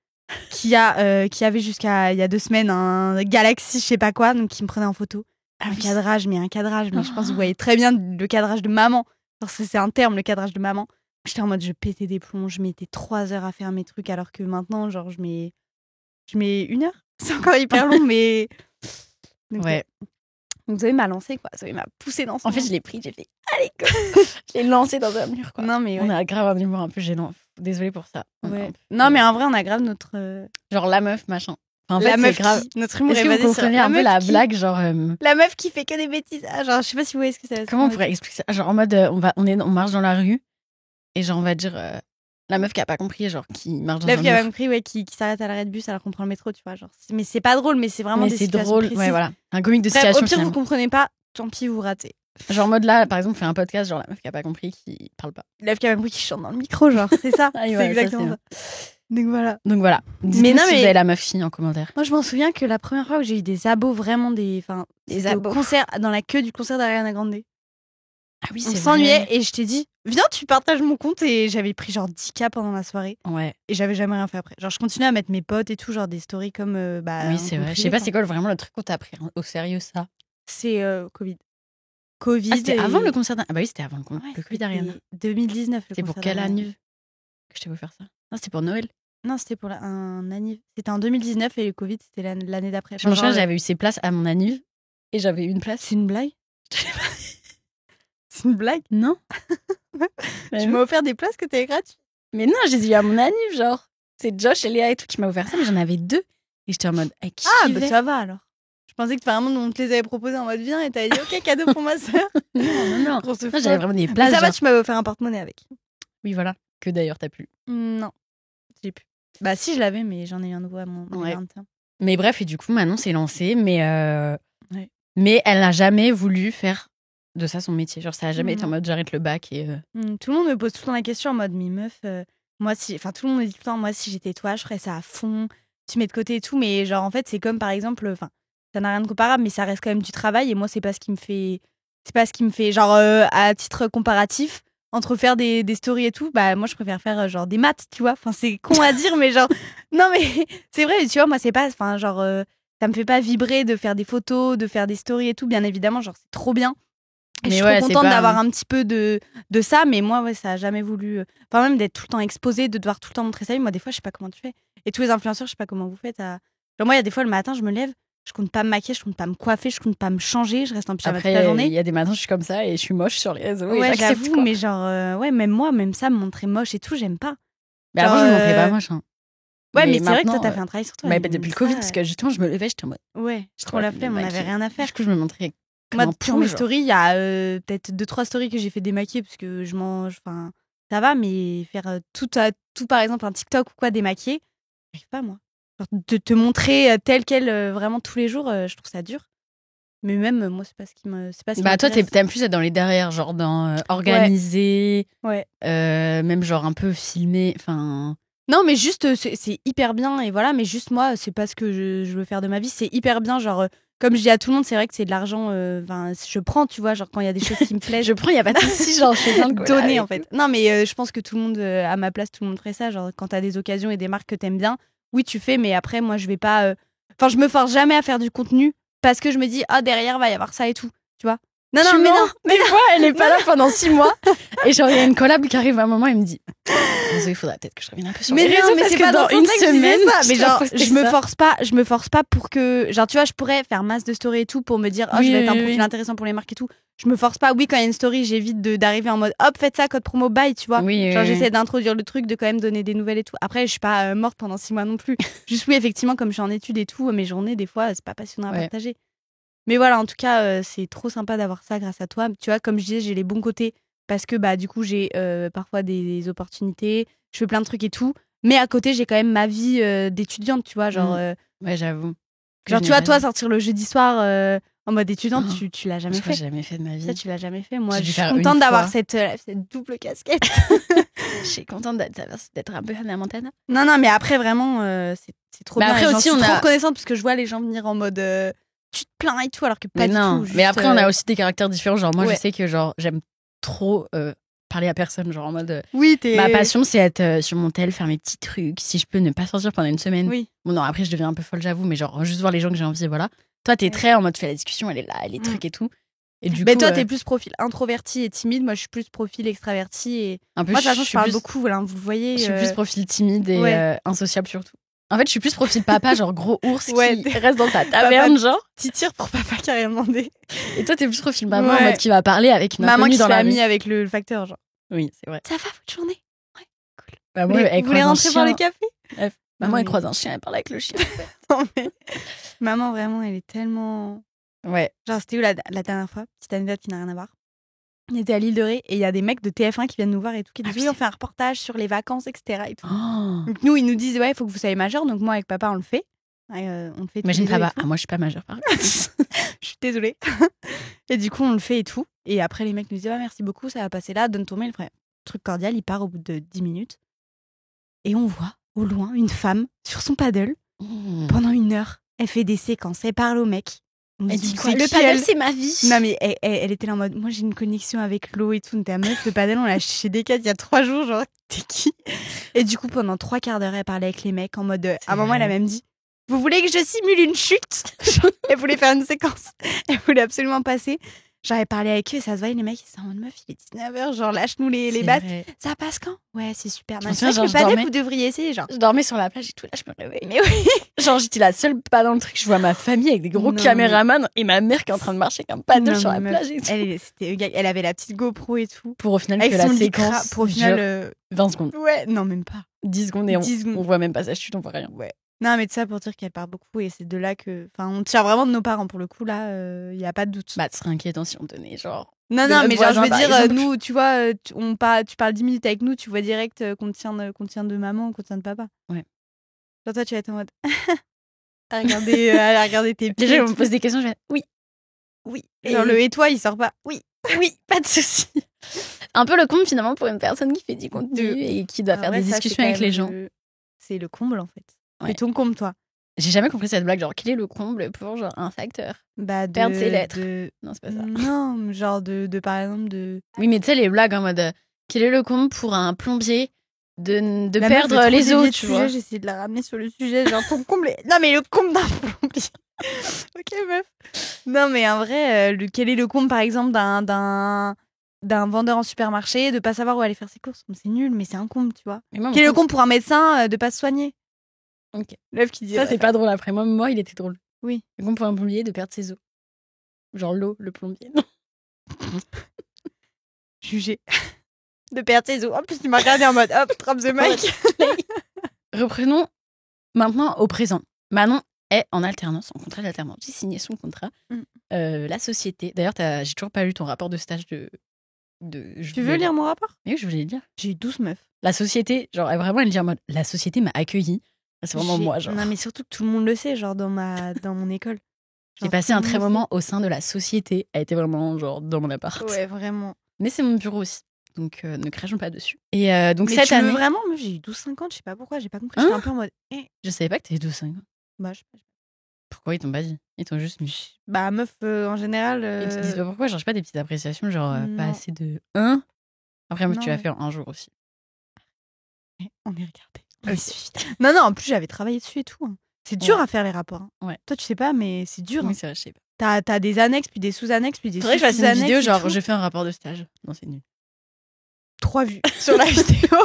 qui avait jusqu'à il y a 2 semaines un Galaxy, je sais pas quoi, donc qui me prenait en photo. Un cadrage, mais je pense que vous voyez très bien le cadrage de maman. Genre, c'est un terme, le cadrage de maman. J'étais en mode, je pétais des plombs, je mettais 3 heures à faire mes trucs, alors que maintenant, genre, je mets 1 heure. C'est encore hyper long, mais. Donc, Ouais. Donc Zoé m'a lancé quoi, Zoé m'a poussé dans son. En fait, je l'ai pris, j'ai fait, allez, go. Je l'ai lancé dans un mur, quoi. Non mais ouais. On a grave un humour un peu gênant. Désolée pour ça. On a Ouais. un peu- Non mais en vrai on a grave notre Genre la meuf, machin. Enfin, en la fait, meuf c'est grave. qui notre humour Est-ce est que vous basé sur comprenez un peu meuf la qui- blague, genre la meuf qui fait que des bêtises. Ah, genre je sais pas si vous voyez ce que c'est. comment on pourrait expliquer ça? Genre en mode on marche dans la rue et genre on va dire la meuf qui a pas compris, genre qui marche dans La un meuf qui a mur. même pris qui s'arrête à l'arrêt de bus alors qu'on prend le métro, tu vois, genre mais c'est pas drôle mais c'est vraiment Mais des c'est situations drôle, précises. ouais voilà, un comique de Bref, situation. au pire vous Finalement. comprenez pas, tant pis vous ratez. Genre en mode là, par exemple, on fait un podcast, genre la meuf qui a pas compris, qui parle pas. La meuf qui a même pris qui chante dans le micro, genre c'est ça. Ah, c'est ouais, exactement ça, ça. Donc voilà. Donc voilà. Dites-nous Mais non, si mais- vous avez la meuf fille en commentaire. Moi je m'en souviens que la première fois où j'ai eu des abos vraiment des c'était au abos. concert dans la queue du concert d'Ariana Grande. Ah oui, On s'ennuyait et je t'ai dit viens tu partages mon compte et j'avais pris genre 10K pendant la soirée Ouais. et j'avais jamais rien fait après. Genre je continuais à mettre mes potes et tout genre des stories comme Oui, c'est vrai. Je sais pas, c'est quoi vraiment le truc qu'on t'a pris au sérieux ça. C'est Covid. Covid. Ah, c'était et- avant le concert. Ah bah oui, c'était avant le Ouais, Covid c'était d'Ariana. 2019 le C'était pour concert quelle d'Ariana. année que je t'ai fait faire ça? Non, c'était pour Noël. Non, c'était pour un anniv. C'était en 2019 et le Covid c'était l'année d'après. Je me souviens, genre, j'avais eu ses places à mon anniv et j'avais eu une place. c'est une blague. C'est une blague. Non. Tu m'as offert des places que t'avais gratuites. Mais non, j'ai dit à mon anniv, genre. C'est Josh et Léa et tout qui m'a offert ça, mais j'en avais 2. Et j'étais en mode, qui Ah j'y bah vais ça va alors. Je pensais que vraiment on te les avait proposés en mode viens et t'avais dit ok cadeau pour ma sœur. Non. Grosse Non, folle. j'avais vraiment des Mais places. ça va, genre- tu m'avais offert un porte-monnaie avec. Oui, voilà. Que d'ailleurs, t'as plus. Non, j'ai plus. Bah si je l'avais, mais j'en ai eu un nouveau à mon Ouais. 21. Mais bref, et du coup, Manon s'est lancée, mais Ouais. mais elle n'a jamais voulu faire de ça son métier. Genre, ça a jamais été en Non. mode j'arrête le bac et. Tout le monde me pose tout le temps la question en mode mais meuf, moi si, enfin tout le monde me dit tout le temps moi si j'étais toi je ferais ça à fond, tu mets de côté et tout, mais genre en fait c'est comme par exemple, enfin ça n'a rien de comparable mais ça reste quand même du travail et moi c'est pas ce qui me fait genre à titre comparatif entre faire des stories et tout, bah moi je préfère faire genre des maths, tu vois, enfin c'est con à dire mais genre non mais c'est vrai, tu vois, moi c'est pas, enfin genre ça me fait pas vibrer de faire des photos, de faire des stories et tout, bien évidemment, genre c'est trop bien. Et Mais je suis ouais, trop c'est contente pas- d'avoir un petit peu de ça, mais moi, ouais, ça a jamais voulu. Enfin, même d'être tout le temps exposée, de devoir tout le temps montrer sa vie. Moi, des fois, je sais pas comment tu fais. Et tous les influenceurs, je sais pas comment vous faites. Genre, moi, il y a des fois, le matin, je me lève, je compte pas me maquiller, je compte pas me coiffer, je compte pas me changer, je reste en pyjama toute la Après, il journée. y a des matins, je suis comme ça et je suis moche sur les réseaux. et Ouais, j'accepte, j'avoue, quoi. mais genre, ouais, même moi, même ça, me montrer moche et tout, j'aime pas. Mais avant, je me genre, montrais pas moche. Hein. Ouais, mais c'est vrai que toi, maintenant, t'as fait un travail sur toi. bah, et depuis même le Covid, ça, parce que justement, je me levais, j'étais en mode. Ouais, J'ai trop la flemme, on avait rien à faire. Du coup, je me montrais. Moi, comme un sur pou, mes genre. stories, il y a peut-être 2-3 stories que j'ai fait démaquiller parce que je mange. Enfin, ça va, mais faire tout, par exemple, un TikTok ou quoi démaquillé, j'arrive pas, moi. Genre, de te montrer tel quel vraiment tous les jours, je trouve ça dur. Mais même, moi, c'est pas ce qui me. C'est pas ce qui Bah, toi, m'intéresse. t'aimes plus être dans les derrière, genre dans organiser, Ouais. même genre un peu filmer. Enfin. Non, mais juste, c'est hyper bien, et voilà, mais juste moi, c'est pas ce que je veux faire de ma vie. C'est hyper bien, genre, comme je dis à tout le monde, c'est vrai que c'est de l'argent, je prends, tu vois, genre quand il y a des choses qui me plaisent. Je prends, il y a pas de souci, genre, je fais bien de Donner en fait. Non, mais je pense que tout le monde, à ma place, tout le monde ferait ça. Genre, quand t'as des occasions et des marques que t'aimes bien, oui, tu fais, mais après, moi, je vais pas. Enfin, je me force jamais à faire du contenu parce que je me dis, derrière, va y avoir ça et tout, tu vois. Non, Des fois, elle est pas là pendant 6 mois. Et genre, il y a une collab qui arrive à un moment, elle me dit désolé, il faudra peut-être que je revienne un peu sur les réseaux parce c'est que pas dans une semaine, mais genre, je me force. force pas pour que, genre, tu vois, je pourrais faire masse de stories et tout pour me dire, je vais être un profil intéressant pour les marques et tout. Je me force pas. Oui, quand il y a une story, j'évite d'arriver en mode, hop, faites ça, code promo, bye, tu vois. Genre, j'essaie d'introduire le truc, de quand même donner des nouvelles et tout. Après, je suis pas morte pendant 6 mois non plus. Juste, oui, effectivement, comme je suis en études et tout, mes journées, des fois, c'est pas passionnant à partager. Mais voilà, en tout cas, c'est trop sympa d'avoir ça grâce à toi. Tu vois, comme je disais, j'ai les bons côtés parce que du coup, j'ai parfois des opportunités, je fais plein de trucs et tout. Mais à côté, j'ai quand même ma vie d'étudiante, tu vois. Genre, ouais, j'avoue. Genre, tu vois, toi, sortir le jeudi soir en mode étudiante, tu l'as jamais fait. Je l'ai jamais fait de ma vie. Ça, tu l'as jamais fait. Moi, je suis contente d'avoir cette double casquette. Je suis contente d'être un peu Hannah Montana. Non, mais après, vraiment, c'est trop bien. Après aussi, je suis trop reconnaissante parce que je vois les gens venir en mode tu te plains et tout, alors que pas du tout. Mais après, on a aussi des caractères différents. Genre, moi, je sais que genre j'aime trop parler à personne. Genre, en mode. Ma passion, c'est être sur mon tel, faire mes petits trucs. Si je peux ne pas sortir pendant une semaine. Oui. Bon, non, après, je deviens un peu folle, j'avoue, mais genre, juste voir les gens que j'ai envie, voilà. Toi, t'es très en mode, fais la discussion, elle est là, les trucs et tout. Et du coup, toi, t'es plus profil introverti et timide. Moi, je suis plus profil extraverti. Et... Un peu, moi, de toute façon, je parle beaucoup, voilà, vous le voyez. Je suis plus profil timide et insociable surtout. En fait, je suis plus profil papa, genre gros ours qui reste dans sa taverne, genre. Petit tir pour papa qui a rien demandé. Et toi, t'es plus profil maman, en mode qui va parler avec une inconnue dans la rue. Maman qui se fait amie avec le facteur, genre. Oui, c'est vrai. Ça va, votre journée? Ouais, cool. Bah, moi, vous voulez rentrer boire le café? Maman, elle croise un chien, elle parle avec le chien. Non, mais... Maman, vraiment, elle est tellement... Ouais. Genre, c'était où la dernière fois? Petite anecdote qui n'a rien à voir. On était à l'île de Ré et il y a des mecs de TF1 qui viennent nous voir et tout, qui disent oui, on fait un reportage sur les vacances, etc. Et tout. Donc nous, ils nous disent il faut que vous soyez majeur. Donc moi, avec papa, on le fait. On le fait. Imagine papa. Moi, je suis pas majeure par contre. Je suis désolée. Et du coup, on le fait et tout. Et après, les mecs nous disent merci beaucoup, ça va passer là, donne ton mail, frère. Truc cordial, il part au bout de 10 minutes. Et on voit au loin une femme sur son paddle pendant 1 heure. Elle fait des séquences, elle parle au mec. Elle dit quoi? Le paddle, c'est ma vie. Non, mais elle était là en mode, moi j'ai une connexion avec l'eau et tout. T'es meuf, le paddle, on l'a chez Decathlon il y a 3 jours, genre, t'es qui? Et du coup, pendant 3/4 d'heure, elle parlait avec les mecs en mode, à un moment, elle a même dit, vous voulez que je simule une chute? Elle voulait faire une séquence. Elle voulait absolument passer. J'avais parlé avec eux et ça se voyait, les mecs, ils étaient en mode meuf, il est 19h, genre lâche-nous les bases. Ça passe quand? Ouais, c'est super. Non, c'est vrai que le paddle, vous devriez essayer, genre. Je dormais sur la plage et tout, là, je me réveille. Mais oui. Genre, j'étais la seule pas dans le truc. Je vois ma famille avec des gros caméramans et ma mère qui est en train de marcher avec un paddle sur la plage et tout. Elle avait la petite GoPro et tout. Pour au final que la séquence pour au final 20 secondes. Ouais, non, même pas. 10 secondes et on voit même pas sa chute, on voit rien. Ouais. Non, mais de ça pour dire qu'elle part beaucoup et c'est de là que. Enfin, on tire vraiment de nos parents pour le coup, là, il n'y a pas de doute. Bah, ce serait inquiétant si on donnait genre. Non, mais genre, je veux dire, nous, tu vois, tu parles 10 minutes avec nous, tu vois direct qu'on tient de maman, qu'on tient de papa. Ouais. Genre, toi, tu vas être en mode. à regarder tes pieds. Déjà, on me pose des questions, je vais oui. Et genre, le et toi, il sort pas. Oui, pas de souci. Un peu le comble finalement pour une personne qui fait du contenu et qui doit faire des discussions avec les gens. C'est le comble en fait. Ouais. C'est ton comble, toi. J'ai jamais compris cette blague. Genre, quel est le comble pour genre un facteur? Perdre ses lettres. Non, c'est pas ça. Non, genre par exemple de. Oui, mais tu sais, les blagues en mode quel est le comble pour un plombier de perdre les os, tu vois. J'ai essayé de la ramener sur le sujet. Genre, ton comble est... Non, mais le comble d'un plombier. Ok, meuf. Non, mais en vrai, quel est le comble, par exemple, d'un vendeur en supermarché de pas savoir où aller faire ses courses? C'est nul, mais c'est un comble, tu vois. Quel est le comble pour un médecin de pas se soigner? Ok. L'œuf qui dit ça, c'est pas drôle après. Moi, il était drôle. Oui. Le comble pour un plombier de perdre ses os. Genre l'eau, le plombier. Jugé. De perdre ses os. En plus, tu m'as regardé en mode hop, drop the mic. Reprenons maintenant au présent. Manon est en alternance, en contrat d'alternance. J'ai signé son contrat. La société. D'ailleurs, j'ai toujours pas lu ton rapport de stage de tu veux lire mon rapport? Oui, je voulais le lire. J'ai eu 12 meufs. La société, genre, vraiment, elle dit en mode la société m'a accueillie. C'est vraiment moi, genre. Non, mais surtout que tout le monde le sait, genre, dans mon école. J'ai passé un très moment au sein de la société. Elle était vraiment, genre, dans mon appart. Ouais, vraiment. Mais c'est mon bureau aussi. Donc, ne crachons pas dessus. Et donc, mais cette année. Vraiment, j'ai eu 12-50, je sais pas pourquoi, j'ai pas compris. J'étais un peu en mode. Je savais pas que t'avais 12-50. Bah, je sais pas. Pourquoi ils t'ont pas dit? Ils t'ont juste mis. Bah, meuf, en général. Ils te disent pas pourquoi? Genre, j'ai pas des petites appréciations, genre, pas assez de 1. Après, moi, tu l'as fait en un jour aussi. On est regardé. Non, en plus, j'avais travaillé dessus et tout. Hein. C'est dur Ouais. à faire les rapports. Ouais. Toi, tu sais pas, mais c'est dur. Oui, hein. c'est vrai, je sais pas. T'as des annexes, puis des sous-annexes, puis des Faudrait que je fasse une sous-annexes vidéo, et genre, tout. je fais un rapport de stage. Non, c'est nul. 3 vues sur la vidéo.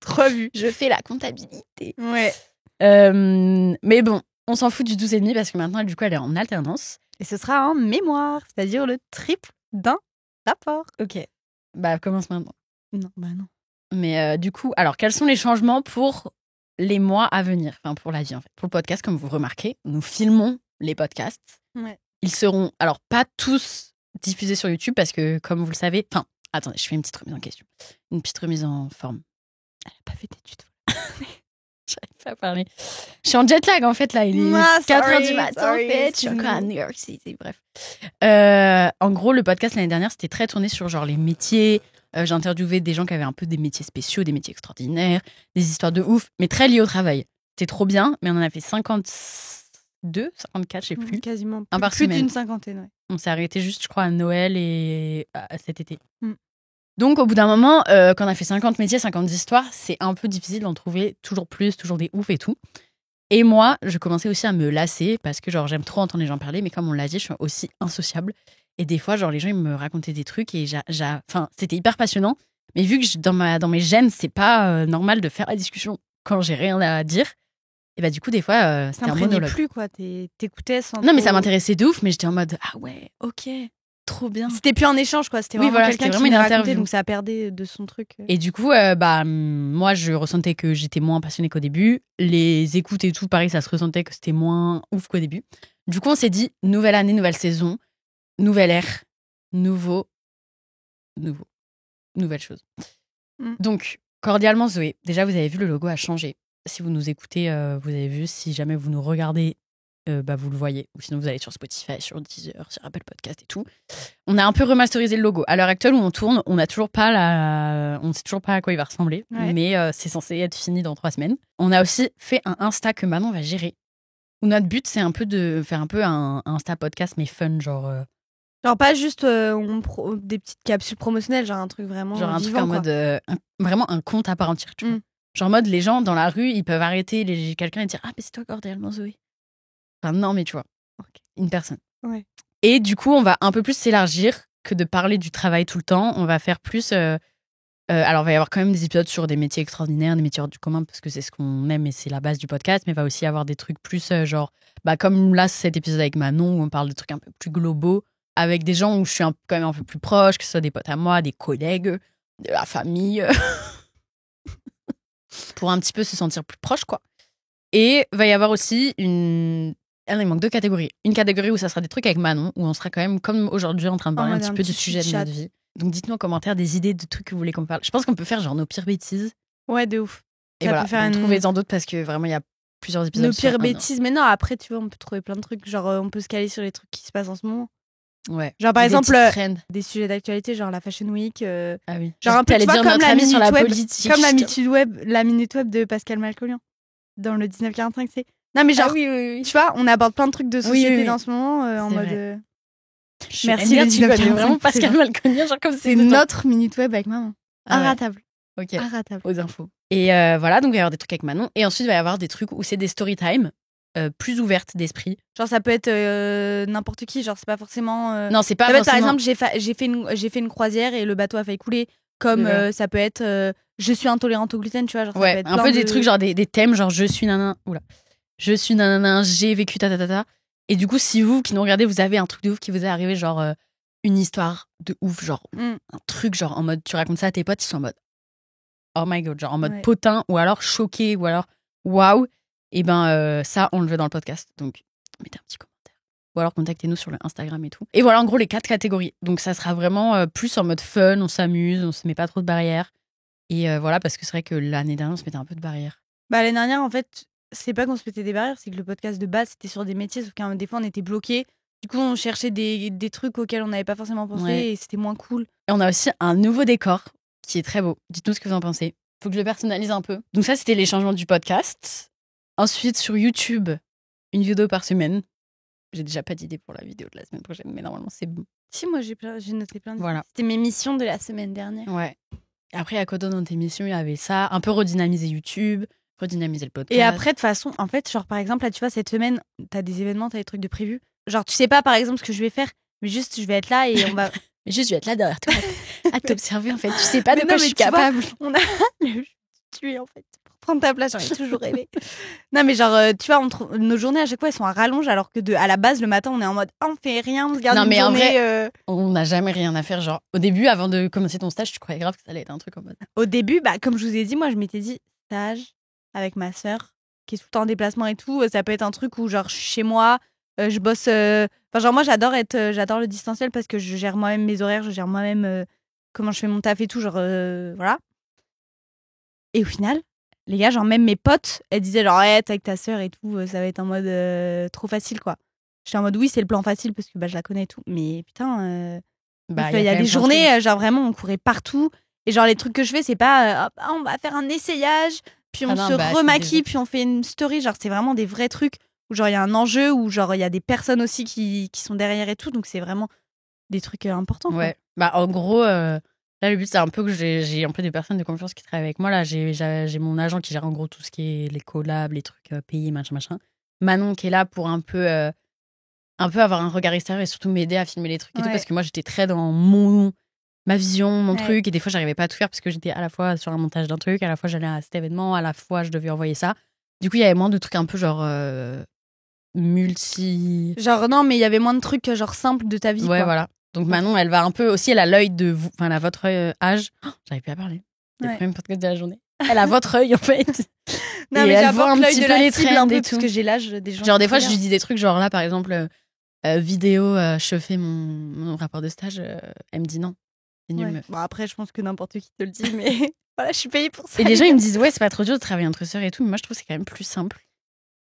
3 vues. Je fais la comptabilité. Ouais. Mais bon, on s'en fout du 12,5 parce que maintenant, du coup, elle est en alternance. Et ce sera un mémoire, c'est-à-dire le triple d'un rapport. Ok. Bah, commence maintenant. Non, bah non. Mais du coup, alors, quels sont les changements pour les mois à venir? Enfin, pour la vie, en fait. Pour le podcast, comme vous remarquez, nous filmons les podcasts. Ouais. Ils seront, alors, pas tous diffusés sur YouTube parce que, comme vous le savez... Enfin, attendez, je fais une petite remise en question. Une petite remise en forme. Elle a pas fait d'études. J'arrive pas à parler. Je suis en jet lag, en fait, là. Il est Ah, 4h sorry, du matin, en sorry, fait. Je suis encore à excuse-nous. New York City, bref. En gros, le podcast l'année dernière, c'était très tourné sur genre les métiers. J'ai interviewé des gens qui avaient un peu des métiers spéciaux, des métiers extraordinaires, des histoires de ouf, mais très liées au travail. C'était trop bien, mais on en a fait 52, 54, je sais plus. Quasiment. Un par plus semaine. d'une cinquantaine, ouais. On s'est arrêté juste, je crois, à Noël et à cet été. Mm. Donc, au bout d'un moment, quand on a fait 50 métiers, 50 histoires, c'est un peu difficile d'en trouver toujours plus, toujours des ouf et tout. Et moi, je commençais aussi à me lasser parce que genre j'aime trop entendre les gens parler, mais comme on l'a dit, je suis aussi insociable. Et des fois, genre les gens ils me racontaient des trucs et enfin, c'était hyper passionnant. Mais vu que dans mes gènes, c'est pas normal de faire la discussion quand j'ai rien à dire. Et bah du coup, des fois, c'était un T'imprégnais monologue. plus, quoi. T'écoutais sans. Non, mais trop- ça m'intéressait de ouf, mais j'étais en mode ah ouais, ok, trop bien. C'était plus un échange, quoi. C'était Oui, vraiment voilà, quelqu'un c'était qui vraiment une venait raconter, interview. donc ça perdait de son truc. Et du coup, moi, je ressentais que j'étais moins passionnée qu'au début. Les écoutes et tout, pareil, ça se ressentait que c'était moins ouf qu'au début. Du coup, on s'est dit, nouvelle année, nouvelle saison, nouvelle ère, nouvelle chose. Mm. Donc, cordialement, Zoé, déjà, vous avez vu, le logo a changé. Si vous nous écoutez, vous avez vu. Si jamais vous nous regardez, vous le voyez. Ou sinon, vous allez sur Spotify, sur Deezer, sur Apple Podcast et tout. On a un peu remasterisé le logo. À l'heure actuelle où on tourne, on sait toujours pas à quoi il va ressembler, Ouais. mais c'est censé être fini dans 3 semaines. On a aussi fait un Insta que Manon va gérer. Où notre but, c'est un peu de faire un peu un Insta podcast, mais fun, genre Genre, pas juste des petites capsules promotionnelles, genre un truc vraiment un vivant, truc en quoi. mode vraiment un compte à part entière. Tu vois. Mm. Genre en mode les gens dans la rue, ils peuvent arrêter quelqu'un et dire ah mais c'est toi cordialement Zoé. Enfin non mais tu vois, une personne. Ouais. Et du coup, on va un peu plus s'élargir que de parler du travail tout le temps. On va faire plus. Alors, il va y avoir quand même des épisodes sur des métiers extraordinaires, des métiers hors du commun, parce que c'est ce qu'on aime et c'est la base du podcast. Mais il va aussi y avoir des trucs plus genre, comme là, cet épisode avec Manon, où on parle de trucs un peu plus globaux, avec des gens où je suis quand même un peu plus proche, que ce soit des potes à moi, des collègues, de la famille, pour un petit peu se sentir plus proche, quoi. Et va y avoir aussi Ah non, il manque 2 catégories. Une catégorie où ça sera des trucs avec Manon, où on sera quand même, comme aujourd'hui, en train de parler un mode petit un peu du petit sujet de chit-chat. notre vie. Donc dites-nous en commentaire des idées de trucs que vous voulez qu'on parle. Je pense qu'on peut faire genre nos pires bêtises. Ouais, de ouf. Et Ça voilà, peut faire donc une- trouvez-en d'autres parce que vraiment, il y a plusieurs épisodes. Nos sur pires un an. bêtises. Mais non, après, tu vois, on peut trouver plein de trucs. Genre, on peut se caler sur les trucs qui se passent en ce moment. Ouais. Genre, par Des exemple, petites trends. des sujets d'actualité, genre la Fashion Week. Ah oui. Genre un peu, T'allais tu vois, dire comme notre la avis sur la minute web, politique. Comme putain. la minute web de Pascal Malcolian. Dans le 1945, c'est. Non, mais genre, Ah oui. tu vois, on aborde plein de trucs de société oui. dans ce moment en C'est mode. vrai. Merci, Merci, le tu connais 1945, vraiment c'est Pascal genre- Malconien, genre comme C'est notre minute web avec maman. Ah ouais. Inratable. Ok. Inratable. Aux infos. Et voilà, donc il va y avoir des trucs avec Manon. Et ensuite, il va y avoir des trucs où c'est des story time plus ouvertes d'esprit. Genre, ça peut être n'importe qui. Genre, c'est pas forcément. Non, c'est pas Ça peut être, par forcément... exemple, j'ai fait une croisière et le bateau a failli couler. Comme Voilà. ça peut être je suis intolérante au gluten, tu vois. Genre, ça peut Ouais, être un plein peu des de- trucs, genre des thèmes, genre je suis nanana. Oula. Je suis nanana, j'ai vécu ta. Et du coup, si vous qui nous regardez, vous avez un truc de ouf qui vous est arrivé, genre une histoire de ouf, genre Mm. un truc, genre en mode tu racontes ça à tes potes, ils sont en mode oh my god, genre en mode Ouais. potin, ou alors choqué, ou alors waouh. Et ben ça, on le veut dans le podcast. Donc mettez un petit commentaire. Ou alors contactez-nous sur le Instagram et tout. Et voilà en gros les 4 catégories. Donc ça sera vraiment plus en mode fun, on s'amuse, on se met pas trop de barrières. Et voilà, parce que c'est vrai que l'année dernière, on se mettait un peu de barrières. Bah, l'année dernière, en fait, c'est pas qu'on se mettait des barrières, c'est que le podcast de base, c'était sur des métiers, sauf qu'un des fois, on était bloqués. Du coup, on cherchait des trucs auxquels on n'avait pas forcément pensé Ouais. et c'était moins cool. Et on a aussi un nouveau décor qui est très beau. Dites-nous ce que vous en pensez. Faut que je le personnalise un peu. Donc ça, c'était les changements du podcast. Ensuite, sur YouTube, une vidéo par semaine. J'ai déjà pas d'idée pour la vidéo de la semaine prochaine, mais normalement, c'est bon. Si, moi, j'ai noté plein de Voilà. C'était mes missions de la semaine dernière. Ouais. Après, à côté de notre émission, il y avait ça. Un peu redynamiser YouTube. redynamiser le podcast. Et après, de toute façon, en fait, genre par exemple, là, tu vois, cette semaine, t'as des événements, t'as des trucs de prévus. Genre, tu sais pas, par exemple, ce que je vais faire, mais juste, je vais être là et on va. Mais juste, je vais être là derrière toi à t'observer, en fait. Tu sais pas de Mais quoi non, je mais suis tu vois, capable. On a le tuer, en fait, pour prendre ta place. J'en ai toujours rêvé. Non, mais genre, tu vois, nos journées, à chaque fois, elles sont à rallonge, alors que à la base, le matin, on est en mode, on fait rien, on se garde Non, une mais en journée. On n'a jamais rien à faire. Genre, au début, avant de commencer ton stage, tu croyais grave que ça allait être un truc en mode. Au début, bah, comme je vous ai dit, moi, je m'étais dit, stage avec ma sœur, qui est tout le temps en déplacement et tout, ça peut être un truc où, genre, je suis chez moi, je bosse. Enfin, genre, moi, j'adore le distanciel parce que je gère moi-même mes horaires, je gère moi-même comment je fais mon taf et tout, genre, voilà. Et au final, les gars, genre, même mes potes, elles disaient, genre, ouais, t'es avec ta sœur et tout, ça va être en mode trop facile, quoi. J'étais en mode, oui, c'est le plan facile parce que bah, je la connais et tout. Mais putain, Bah, il y a des journées, genre, vraiment, on courait partout. Et genre, les trucs que je fais, c'est pas, hop, on va faire un essayage, puis on se remaquille, puis on fait une story. Genre, c'est vraiment des vrais trucs où, genre, il y a un enjeu, où, genre, il y a des personnes aussi qui sont derrière et tout. Donc, c'est vraiment des trucs importants. Ouais. Quoi. Bah, en gros, là, le but, c'est un peu que j'ai un peu des personnes de confiance qui travaillent avec moi. Là, j'ai mon agent qui gère en gros tout ce qui est les collabs, les trucs payés, machin. Manon qui est là pour un peu avoir un regard extérieur et surtout m'aider à filmer les trucs et tout, parce que moi, j'étais très dans ma vision, mon truc, et des fois, j'arrivais pas à tout faire parce que j'étais à la fois sur un montage d'un truc, à la fois, j'allais à cet événement, à la fois, je devais envoyer ça. Du coup, il y avait moins de trucs un peu genre multi. Genre, non, mais il y avait moins de trucs genre simples de ta vie. Ouais, quoi. voilà. Donc Manon, elle va un peu aussi, elle a l'œil de vous, enfin, elle a votre âge. Oh, j'arrive plus à parler. C'est le premier podcast de la journée. Elle a votre œil, en fait. Non, et mais elle voit j'apporte un l'œil petit de peu la les cible trends un peu et parce tout. que j'ai l'âge des gens. Genre, des fois, je lui dis des trucs, genre là, par exemple, vidéo, je fais mon rapport de stage. Elle me dit non. C'est nul, meuf. Bon, après, je pense que n'importe qui te le dit, mais voilà, je suis payée pour ça. Et les gens, ils me disent, ouais, c'est pas trop dur de travailler entre sœurs et tout, mais moi, je trouve que c'est quand même plus simple.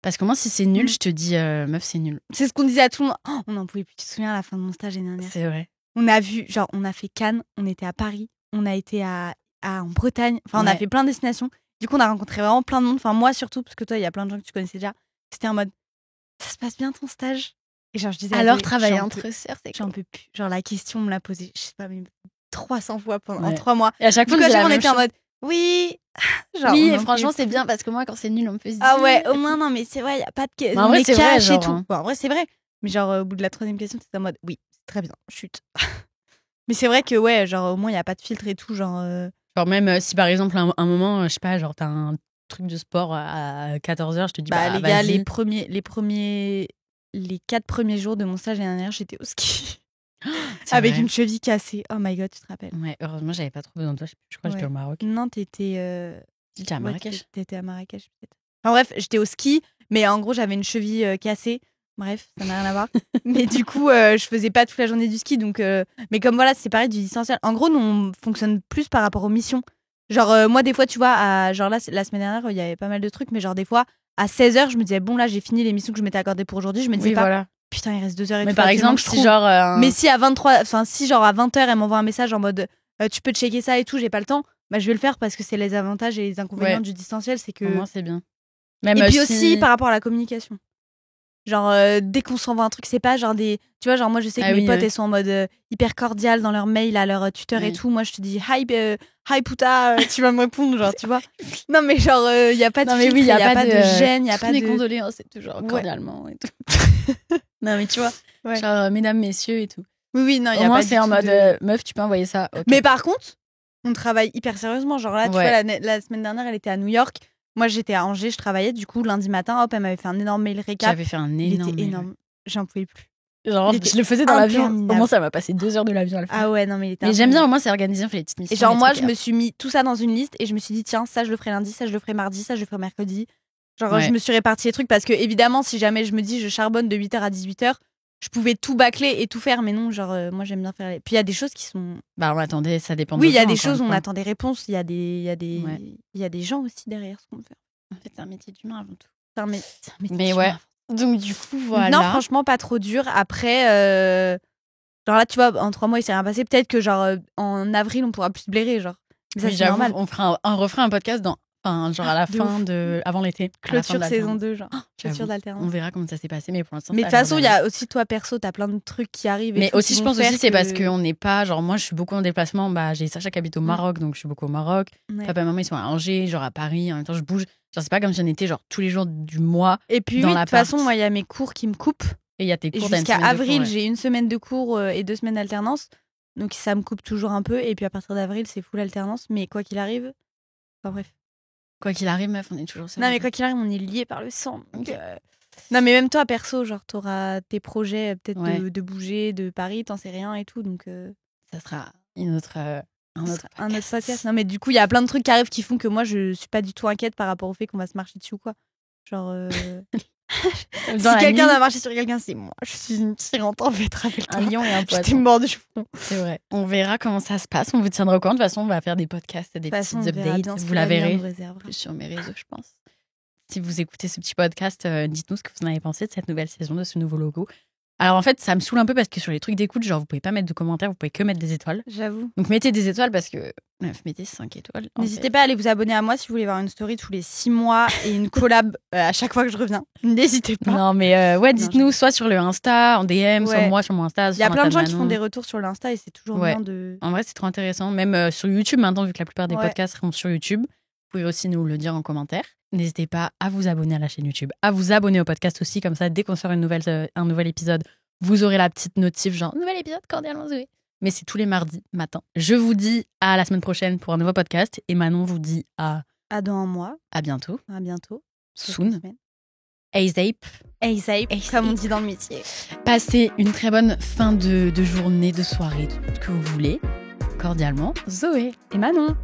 Parce que moi, si c'est nul, je te dis, meuf, c'est nul. C'est ce qu'on disait à tout le monde. Oh, on n'en pouvait plus. Tu te souviens à la fin de mon stage l'année dernière? C'est vrai. On a vu, genre, on a fait Cannes, on était à Paris, on a été en Bretagne. Enfin, on a fait plein de destinations. Du coup, on a rencontré vraiment plein de monde. Enfin, moi surtout, parce que toi, il y a plein de gens que tu connaissais déjà. C'était en mode, ça se passe bien ton stage? Et genre, je disais, alors, travailler entre sœurs, c'est j'en peux plus. Genre, la question, on me l'a posée, je sais pas, mais 300 fois pendant 3 3 mois. Et à chaque fois, on était en mode, oui. Genre, oui, et franchement, c'est bien parce que moi, quand c'est nul, on me fait dire. Ah ouais, au moins, non, mais c'est vrai, il n'y a pas de en vrai, c'est vrai, genre, et tout. Bon, en vrai, c'est vrai. Mais genre, au bout de la 3e question, c'était en mode, oui, c'est très bien, chute. Mais c'est vrai que, ouais, genre, au moins, il n'y a pas de filtre et tout. Genre, genre même si par exemple, un moment, je sais pas, genre, t'as un truc de sport à 14h, je te dis, les gars, les 4 premiers jours de mon stage l'année dernière, j'étais au ski. Avec une cheville cassée. Oh my god, tu te rappelles? Ouais, heureusement, j'avais pas trop besoin de toi. Je crois que j'étais au Maroc. Non, t'étais. J'étais à Marrakech. T'étais à Marrakech, peut-être. Enfin bref, j'étais au ski, mais en gros, j'avais une cheville cassée. Bref, ça n'a rien à voir. Mais du coup, je faisais pas toute la journée du ski. Donc, mais comme voilà, c'est pareil du distanciel. En gros, nous, on fonctionne plus par rapport aux missions. Genre, moi, des fois, tu vois, genre là, la semaine dernière, il y avait pas mal de trucs, mais genre, des fois, à 16h, je me disais, bon, là, j'ai fini les missions que je m'étais accordées pour aujourd'hui. Je me disais putain, il reste 2 heures et tout. Mais par exemple, si genre. Mais si à 23, enfin, si genre à 20h, elle m'envoie un message en mode, tu peux checker ça et tout, j'ai pas le temps, bah, je vais le faire parce que c'est les avantages et les inconvénients du distanciel. C'est que. Au moins, c'est bien. Même et puis aussi par rapport à la communication. Genre, dès qu'on s'envoie un truc, c'est pas genre des. Tu vois, genre, moi, je sais que mes potes, elles sont en mode hyper cordial dans leur mail à leur tuteur et tout. Moi, je te dis, hi puta, tu vas me répondre, genre, tu vois. Non, mais genre, il y a pas de filtre, il y a pas de gêne, il y a pas de. condoléances, c'est toujours cordialement et tout. Non, mais tu vois, genre, mesdames, messieurs et tout. Oui, non, il y a pas. Au moins, c'est en mode, meuf, tu peux envoyer ça. Okay. Mais par contre, on travaille hyper sérieusement. Genre là, tu vois, la semaine dernière, elle était à New York. Moi, j'étais à Angers, je travaillais. Du coup, lundi matin, hop, elle m'avait fait un énorme mail récap. J'avais fait un énorme. Il était énorme. J'en pouvais plus. Genre, je le faisais dans l'avion. Au moins, ça m'a passé 2 heures de l'avion à le faire. Ah ouais, non, mais il était. Mais j'aime bien, au moins, c'est organisé, on fait les petites missions. Et genre, moi, je me suis mis tout ça dans une liste et je me suis dit, tiens, ça, je le ferai lundi, ça, je le ferai mardi, ça, je le ferai mercredi. Genre, je me suis réparti les trucs parce que, évidemment, si jamais je me dis, je charbonne de 8h à 18h, je pouvais tout bâcler et tout faire, mais non, genre, moi, j'aime bien faire. Puis il y a des choses qui sont. Bah, on attendait, ça dépend. Oui, il y a des choses, on attend des réponses. Il y a des gens aussi derrière ce qu'on fait. En fait, c'est un métier d'humain avant tout. C'est un métier mais ouais. Donc, du coup, voilà. Non, franchement, pas trop dur. Après, genre là, tu vois, en 3 mois, il s'est rien passé. Peut-être que, genre, en avril, on pourra plus se blairer, genre. Mais ça, oui, c'est normal. On refera un podcast dans Enfin, genre à la De fin ouf. avant l'été. à la fin Clôture de saison l'alternance. 2, genre. J'avoue. Clôture On d'alternance. verra comment ça s'est passé, mais pour l'instant. Mais de ça toute a l'air façon, il y d'aller. a aussi toi perso, t'as plein de trucs qui arrivent. Et Mais tout, aussi, qui je vont pense faire aussi, c'est que- parce qu'on n'est pas. Genre, moi, je suis beaucoup en déplacement. Bah, j'ai Sacha qui habite au Maroc, donc je suis beaucoup au Maroc. Ouais. Papa et maman, ils sont à Angers, genre à Paris. En même temps, je bouge. Genre, c'est pas comme si on était genre tous les jours du mois. Et puis, dans oui, de toute l'appart. façon, moi, il y a mes cours qui me coupent. Et il y a tes Et cours t'as une jusqu'à semaine de cours, avril, ouais. j'ai 1 semaine de cours et 2 semaines d'alternance. Donc, ça me coupe toujours un peu. Et puis, à partir d'avril, c'est full alternance. Mais quoi qu'il arrive. Enfin, bref. Quoi qu'il arrive, meuf, on est toujours ça. Non, mais quoi qu'il arrive, on est liés par le sang. Donc, Ok. Non, mais même toi, perso, genre, t'auras tes projets peut-être Ouais. de bouger de Paris, t'en sais rien et tout. Donc, Ça sera un autre un autre podcast. Non, mais du coup, il y a plein de trucs qui arrivent qui font que moi, je suis pas du tout inquiète par rapport au fait qu'on va se marcher dessus ou quoi. Genre, Dans si la quelqu'un nuit, va marcher sur quelqu'un, c'est moi. Je suis une tyrante en fait, rappelle-toi. un lion et un Je t'ai poisson. mort de cheveux. C'est vrai. On verra comment ça se passe. On vous tiendra au courant. De toute façon, on va faire des podcasts, des De toute façon, petites on verra updates. bien ce Vous que la l'avenir verrez nous réservera. plus sur mes réseaux, je pense. Si vous écoutez ce petit podcast, dites-nous ce que vous en avez pensé de cette nouvelle saison, de ce nouveau logo. Alors en fait, ça me saoule un peu parce que sur les trucs d'écoute, genre vous pouvez pas mettre de commentaires, vous pouvez que mettre des étoiles. J'avoue. Donc mettez des étoiles parce que mettez 5 étoiles. en N'hésitez fait. pas à aller vous abonner à moi si vous voulez voir une story tous les 6 mois et une collab à chaque fois que je reviens. N'hésitez pas. Non mais ouais, dites-nous soit sur le Insta en DM, soit Ouais. moi sur mon Insta. Il y a plein de gens qui font des retours sur l'Insta et c'est toujours Ouais. bien de. En vrai, c'est trop intéressant. Même sur YouTube maintenant, vu que la plupart des Ouais. podcasts seront sur YouTube, vous pouvez aussi nous le dire en commentaire. N'hésitez pas à vous abonner à la chaîne YouTube, à vous abonner au podcast aussi, comme ça, dès qu'on sort un nouvel épisode, vous aurez la petite notif, genre nouvel épisode cordialement Zoé. Mais c'est tous les mardis matin. Je vous dis à la semaine prochaine pour un nouveau podcast et Manon vous dit à À dans un mois. bientôt. À bientôt. Soon. ASAP. ASAP, comme on dit dans le métier. Passez une très bonne fin de journée, de soirée, tout ce que vous voulez. Cordialement, Zoé. Et Manon.